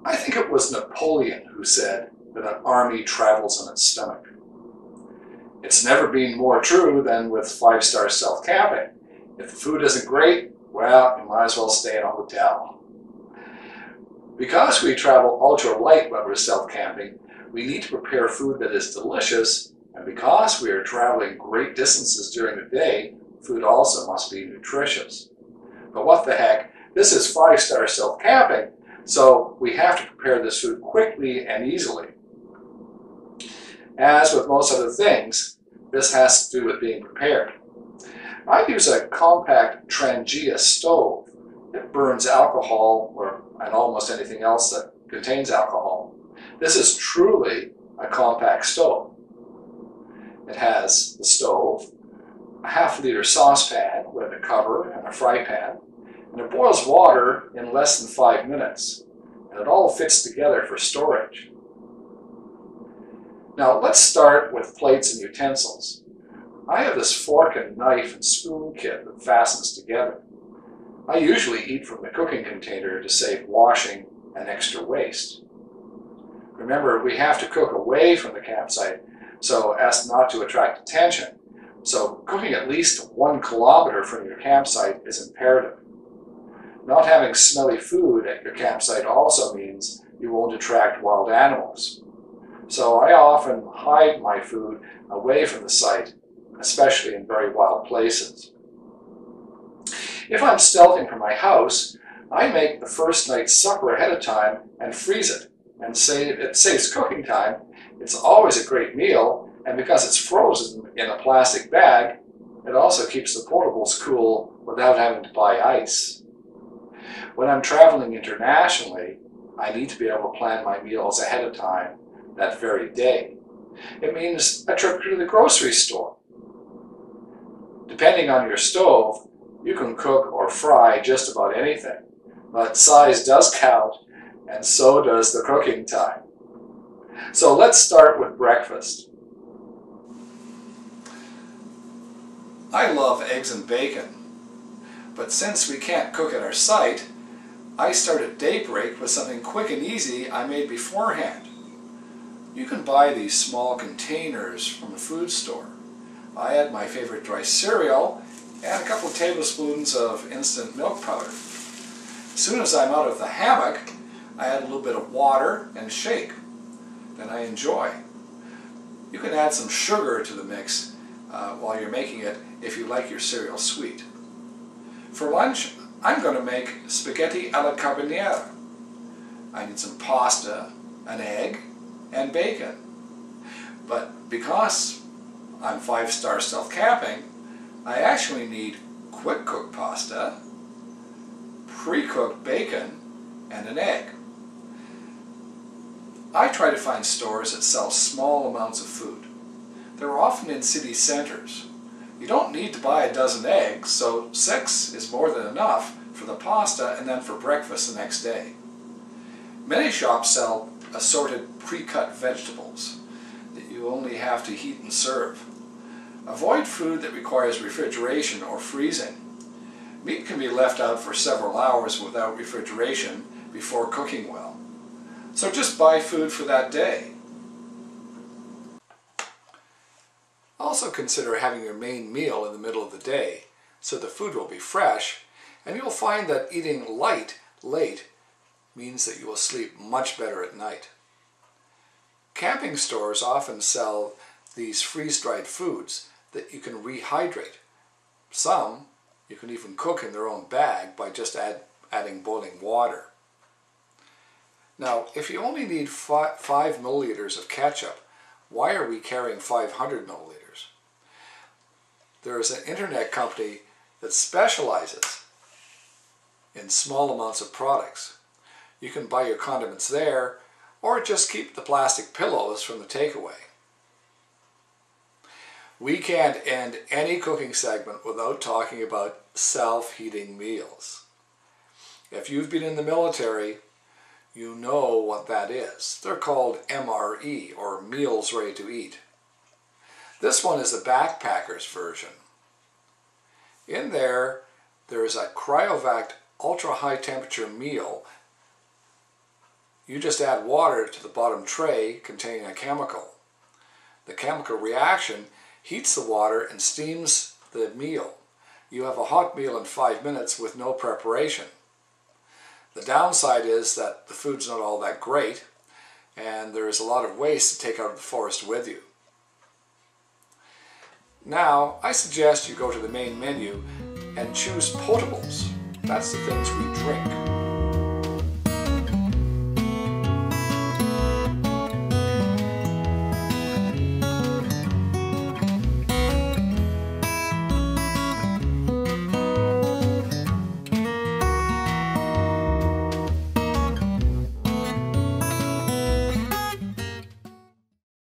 I think it was Napoleon who said that an army travels on its stomach. It's never been more true than with five-star self-camping. If the food isn't great, well, you might as well stay in a hotel. Because we travel ultra-light when we're self-camping, we need to prepare food that is delicious, and because we are traveling great distances during the day, food also must be nutritious. But what the heck, this is five-star self-camping, so we have to prepare this food quickly and easily. As with most other things, this has to do with being prepared. I use a compact Trangia stove. It burns alcohol and almost anything else that contains alcohol. This is truly a compact stove. It has the stove, a half-liter saucepan with a cover and a fry pan, and it boils water in less than 5 minutes, and it all fits together for storage. Now let's start with plates and utensils. I have this fork and knife and spoon kit that fastens together. I usually eat from the cooking container to save washing and extra waste. Remember, we have to cook away from the campsite so as not to attract attention. So cooking at least 1 kilometer from your campsite is imperative. Not having smelly food at your campsite also means you won't attract wild animals. So I often hide my food away from the site, especially in very wild places. If I'm stealthing from my house, I make the first night's supper ahead of time and freeze it, and it saves cooking time. It's always a great meal, and because it's frozen in a plastic bag, it also keeps the potables cool without having to buy ice. When I'm traveling internationally, I need to be able to plan my meals ahead of time that very day. It means a trip to the grocery store. Depending on your stove, you can cook or fry just about anything, but size does count, and so does the cooking time. So let's start with breakfast. I love eggs and bacon, but since we can't cook at our site, I start at daybreak with something quick and easy I made beforehand. You can buy these small containers from the food store. I add my favorite dry cereal and a couple of tablespoons of instant milk powder. As soon as I'm out of the hammock, I add a little bit of water and shake. Then I enjoy. You can add some sugar to the mix while you're making it if you like your cereal sweet. For lunch, I'm going to make spaghetti alla carboniara. I need some pasta, an egg, and bacon. But because I'm five-star self-camping, I actually need quick-cooked pasta, pre-cooked bacon, and an egg. I try to find stores that sell small amounts of food. They're often in city centers. You don't need to buy a dozen eggs, so 6 is more than enough for the pasta and then for breakfast the next day. Many shops sell assorted pre-cut vegetables that you only have to heat and serve. Avoid food that requires refrigeration or freezing. Meat can be left out for several hours without refrigeration before cooking well. So just buy food for that day. Also consider having your main meal in the middle of the day so the food will be fresh, and you'll find that eating light late means that you will sleep much better at night. Camping stores often sell these freeze-dried foods that you can rehydrate. Some you can even cook in their own bag by just adding boiling water. Now, if you only need 5 milliliters of ketchup, why are we carrying 500 milliliters? There is an internet company that specializes in small amounts of products. You can buy your condiments there, or just keep the plastic pillows from the takeaway. We can't end any cooking segment without talking about self-heating meals. If you've been in the military, you know what that is. They're called MRE, or Meals Ready to Eat. This one is the backpacker's version. In there is a cryovac ultra high temperature meal You just add water to the bottom tray containing a chemical. The chemical reaction heats the water and steams the meal. You have a hot meal in 5 minutes with no preparation. The downside is that the food's not all that great, and there is a lot of waste to take out of the forest with you. Now, I suggest you go to the main menu and choose potables. That's the things we drink.